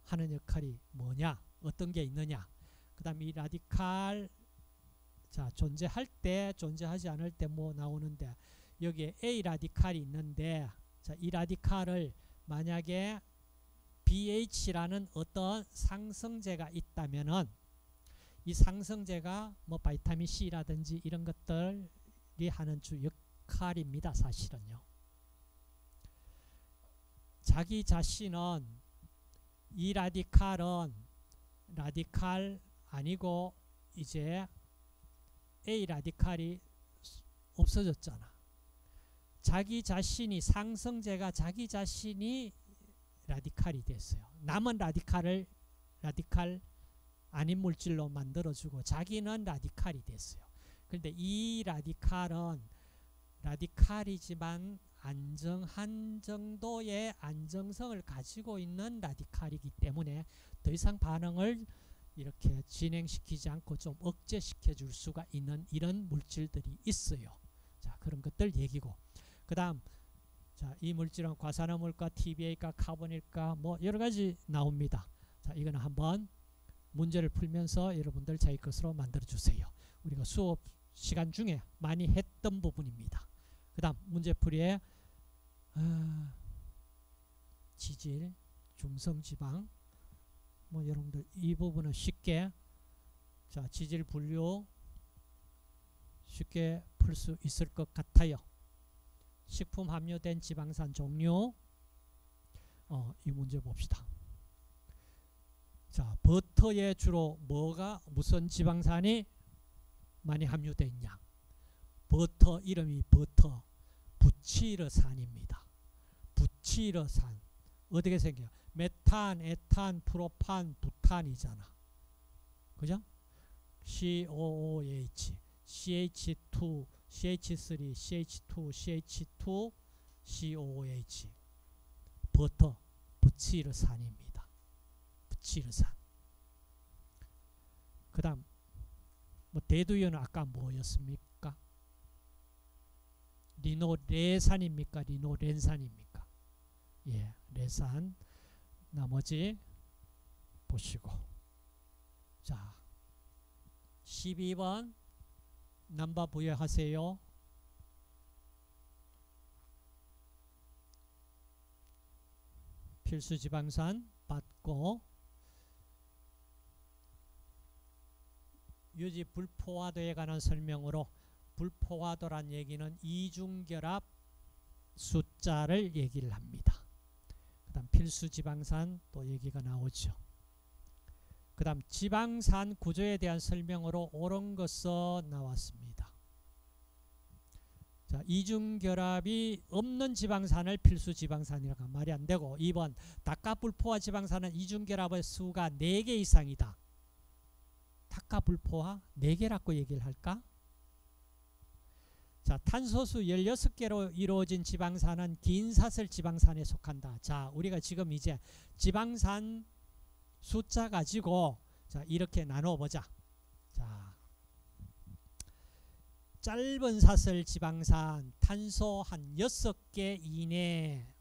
하는 역할이 뭐냐? 어떤 게 있느냐? 그 다음 이 라디칼 자, 존재할 때 존재하지 않을 때 뭐 나오는데 여기에 A 라디칼이 있는데, 자, 이 라디칼을 만약에 BH라는 어떤 상승제가 있다면은 이 상승제가 뭐 바이타민 C라든지 이런 것들이 하는 주 역할입니다. 사실은요. 자기 자신은 이 라디칼은 라디칼 아니고 이제 A 라디칼이 없어졌잖아. 자기 자신이 상승제가 자기 자신이 라디칼이 됐어요. 남은 라디칼을 라디칼 아닌 물질로 만들어주고 자기는 라디칼이 됐어요. 그런데 이 라디칼은 라디칼이지만 안정한 정도의 안정성을 가지고 있는 라디칼이기 때문에 더 이상 반응을 이렇게 진행시키지 않고 좀 억제시켜 줄 수가 있는 이런 물질들이 있어요. 자, 그런 것들 얘기고, 그 다음 자, 이 물질은 과산화물과 TBA가 카본일까 뭐 여러가지 나옵니다. 자, 이거는 한번 문제를 풀면서 여러분들 자기 것으로 만들어 주세요. 우리가 수업 시간 중에 많이 했던 부분입니다. 그 다음 문제풀이에 지질, 중성지방 뭐 여러분들 이 부분은 쉽게 자, 지질 분류 쉽게 풀 수 있을 것 같아요. 식품 함유된 지방산 종류 이 문제 봅시다. 자, 버터에 주로 무슨 지방산이 많이 함유되어 있냐? 버터 이름이 버터 부치르산입니다. 부치르산 어떻게 생겨요? 메탄, 에탄, 프로판, 부탄이잖아. 그죠? COOH, CH2, CH3, CH2, CH2, COOH 버터 부치르산입니다. 부치르산. 그 다음 뭐 대두유는 아까 뭐였습니까? 리노레산입니까? 리노렌산입니까? 예, 레산. 나머지 보시고, 자 12번 넘버 부여하세요. 필수지방산 받고 유지 불포화도에 관한 설명으로, 불포화도란 얘기는 이중결합 숫자를 얘기를 합니다. 그 다음 필수지방산 또 얘기가 나오죠. 그 다음 지방산 구조에 대한 설명으로 옳은 것은 나왔습니다. 자, 이중결합이 없는 지방산을 필수 지방산이라고 하면 말이 안 되고, 2번 닭가불포화 지방산은 이중결합의 수가 4개 이상이다. 닭가불포화 4개라고 얘기를 할까? 자, 탄소수 16개로 이루어진 지방산은 긴 사슬 지방산에 속한다. 자, 우리가 지금 이제 지방산 숫자 가지고 자, 이렇게 나눠 보자. 자, 짧은 사슬 지방산 탄소 한 6개 이내,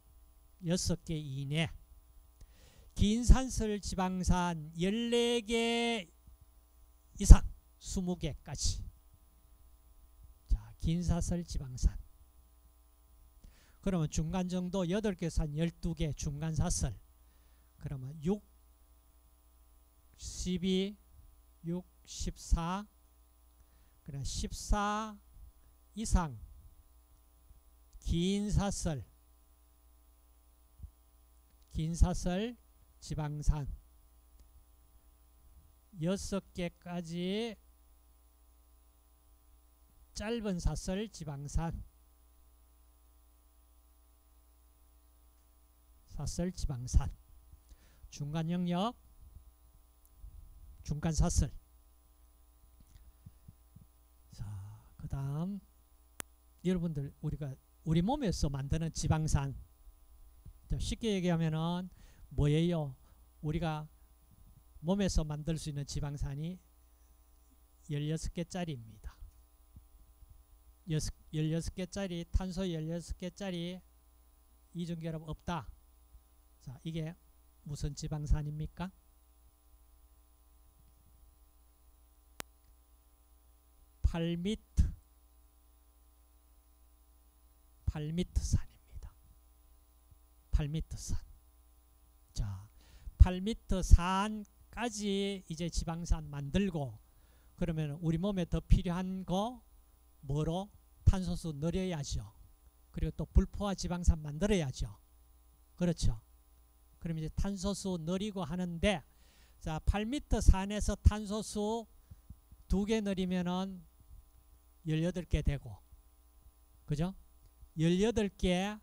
6개 이내. 긴 사슬 지방산 14개 이상, 20개까지. 자, 긴 사슬 지방산. 그러면 중간 정도 8개 산 12개 중간 사슬. 그러면 6, 12, 6, 14, 그래 14 이상 긴 사슬 지방산 6개까지 짧은 사슬 지방산 중간 영역 중간 사슬. 자, 그 다음 여러분들 우리 몸에서 만드는 지방산, 쉽게 얘기하면은 뭐예요? 우리가 몸에서 만들 수 있는 지방산이 16개짜리입니다. 16개짜리 탄소 16개짜리 이중결합 없다. 자, 이게 무슨 지방산입니까? 팔미트산입니다. 8m산. 자, 8m산까지 이제 지방산 만들고, 그러면 우리 몸에 더 필요한 거 뭐로? 탄소수 늘려야죠. 그리고 또 불포화 지방산 만들어야죠. 그렇죠. 그럼 이제 탄소수 늘리고 하는데, 자, 8m산에서 탄소수 2개 늘리면은 18개 되고, 그죠? 18개,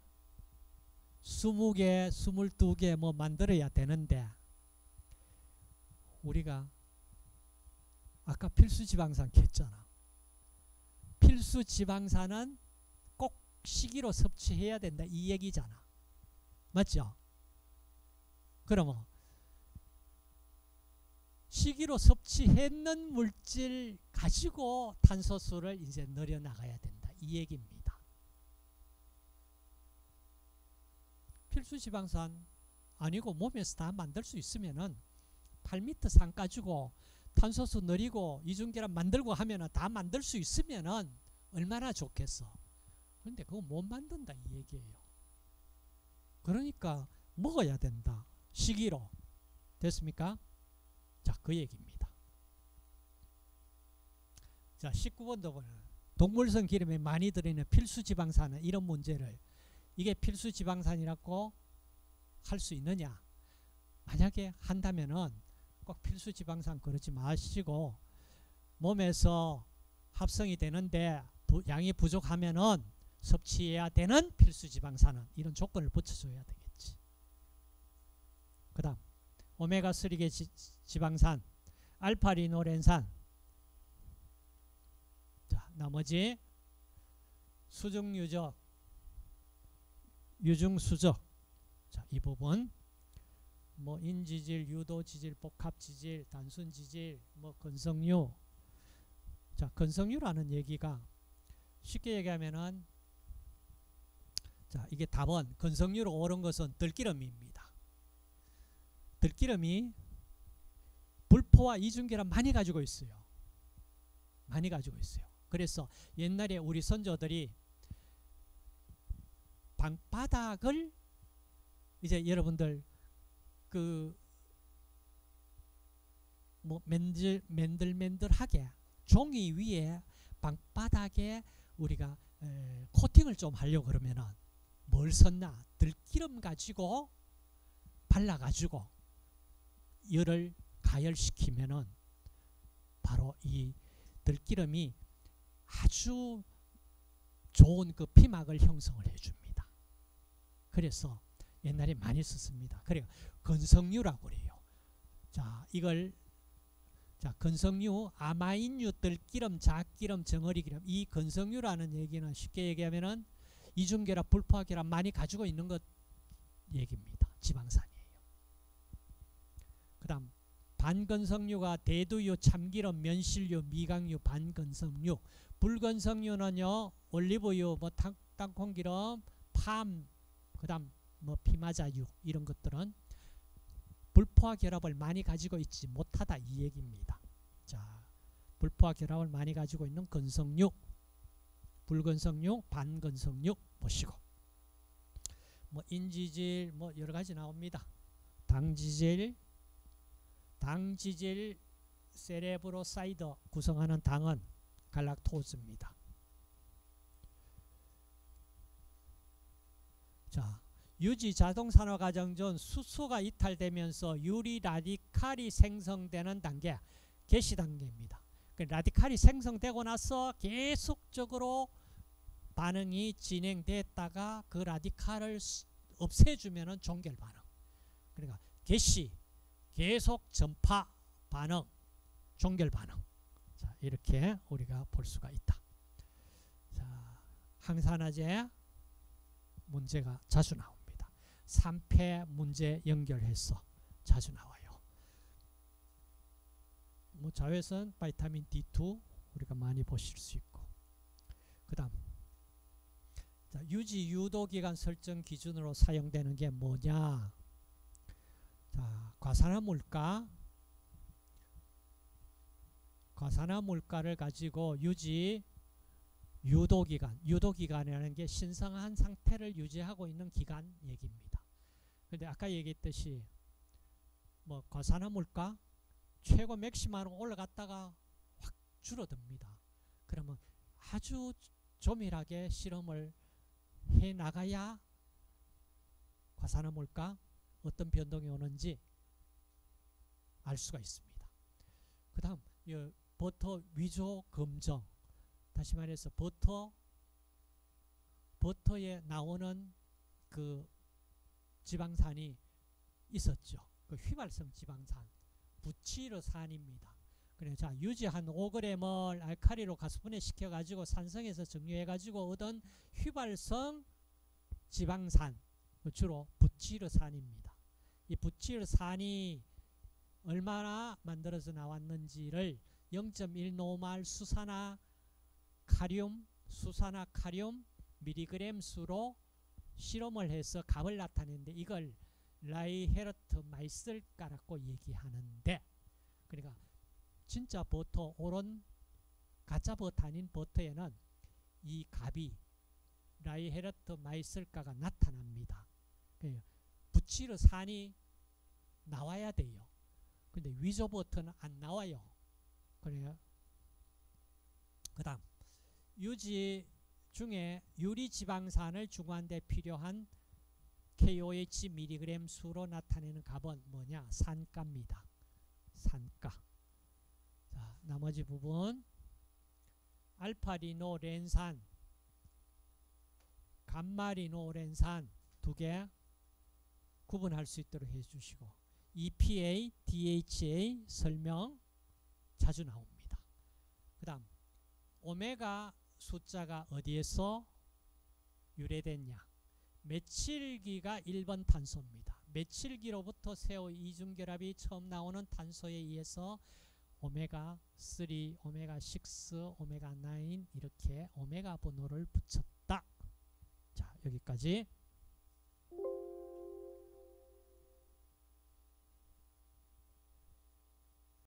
20개, 22개 뭐 만들어야 되는데, 우리가 아까 필수지방산 했잖아. 필수지방산은 꼭 식이로 섭취해야 된다 이 얘기잖아. 맞죠? 그러면 식이로 섭취했는 물질 가지고 탄소수를 이제 늘려나가야 된다 이 얘기입니다. 필수지방산 아니고 몸에서 다 만들 수 있으면은 8m산 가지고 탄소수 늘리고 이중결합 만들고 하면은 다 만들 수 있으면은 얼마나 좋겠어. 그런데 그거 못 만든다 이 얘기예요. 그러니까 먹어야 된다. 식이로. 됐습니까? 자, 그 얘기입니다. 자, 19번도 보면 동물성 기름에 많이 들어있는 필수지방산은 이런 문제를, 이게 필수지방산이라고 할 수 있느냐. 만약에 한다면은 꼭 필수지방산 그러지 마시고, 몸에서 합성이 되는데 양이 부족하면은 섭취해야 되는 필수지방산은 이런 조건을 붙여줘야 되겠지. 그 다음 오메가3계 지방산, 알파리노렌산. 자, 나머지 수증유적, 유중수적. 자, 이 부분 뭐 인지질, 유도지질, 복합지질, 단순지질, 뭐 건성유. 자, 건성유라는 얘기가 쉽게 얘기하면은, 자, 이게 답은 건성유로 옳은 것은 들기름입니다. 들기름이 불포와 이중결합 많이 가지고 있어요. 많이 가지고 있어요. 그래서 옛날에 우리 선조들이 방바닥을 이제 여러분들 그 뭐 맨들맨들하게 종이 위에 방바닥에 우리가 코팅을 좀 하려고 그러면은 뭘 썼나? 들기름 가지고 발라가지고 열을 가열시키면은 바로 이 들기름이 아주 좋은 그 피막을 형성을 해줍니다. 그래서 옛날에 많이 썼습니다. 그래요. 건성유라고 그래요. 자, 이걸 건성유, 아마인유, 들기름, 잣기름, 정어리기름. 이 건성유라는 얘기는 쉽게 얘기하면은 이중결합, 불포화결합 많이 가지고 있는 것 얘기입니다. 지방산이에요. 그 다음 반건성유가 대두유, 참기름, 면실유, 미강유, 반건성유. 불건성유는요, 올리브유, 뭐 땅콩기름, 팜, 그 다음 뭐 피마자유, 이런 것들은 불포화 결합을 많이 가지고 있지 못하다, 이 얘기입니다. 자, 불포화 결합을 많이 가지고 있는 건성유, 불건성유, 반건성유 보시고, 뭐 인지질, 뭐 여러 가지 나옵니다. 당지질, 세레브로사이드 구성하는 당은 갈락토즈입니다. 자, 유지 자동산화 과정 전 수소가 이탈되면서 유리 라디칼이 생성되는 단계, 개시 단계입니다. 라디칼이 생성되고 나서 계속적으로 반응이 진행됐다가 그 라디칼을 없애주면은 종결 반응. 그러니까 개시, 계속 전파 반응, 종결 반응. 자, 이렇게 우리가 볼 수가 있다. 자, 항산화제 문제가 자주 나옵니다. 3폐 문제 연결해서 자주 나와요. 뭐 자외선, 바이타민 D2 우리가 많이 보실 수 있고, 그 다음 유지 유도기간 설정 기준으로 사용되는 게 뭐냐. 자, 과산화물가를 가지고 유지 유도기간이라는 게 신성한 상태를 유지하고 있는 기간 얘기입니다. 근데 아까 얘기했듯이 뭐 과산화물가 최고 맥시마로 올라갔다가 확 줄어듭니다. 그러면 아주 조밀하게 실험을 해 나가야 과산화물가 어떤 변동이 오는지 알 수가 있습니다. 그 다음 버터 위조 검정, 다시 말해서 버터에 나오는 그 지방산이 있었죠. 그 휘발성 지방산, 부치르산입니다. 그래, 자, 유지 한 5g을 알카리로 가스분해 시켜가지고 산성에서 정류해가지고 얻은 휘발성 지방산, 주로 부치르산입니다. 이 부치르산이 얼마나 만들어서 나왔는지를 0.1노말 수산화 카륨 미리그램 수로 실험을 해서 값을 나타내는데, 이걸 라이헤르트 마이슬가라고 얘기하는데, 그러니까 진짜 버터, 옳은 가짜 버터 아닌 버터에는 이 값이 라이헤르트 마이슬가가 나타납니다. 부치르산이 나와야 돼요. 근데 위조 버터는 안 나와요. 그래요. 그 다음 유지 중에 유리지방산을 중화하는 데 필요한 KOH 미리그램 수로 나타내는 값은 뭐냐? 산가입니다. 산가. 자, 나머지 부분 알파리노렌산, 감마리노렌산 두 개 구분할 수 있도록 해주시고, EPA, DHA 설명 자주 나옵니다. 그 다음 오메가 숫자가 어디에서 유래됐냐? 메칠기가 1번 탄소입니다. 메칠기로부터 세호 이중결합이 처음 나오는 탄소에 의해서 오메가 3, 오메가 6, 오메가 9 이렇게 오메가 번호를 붙였다. 자, 여기까지.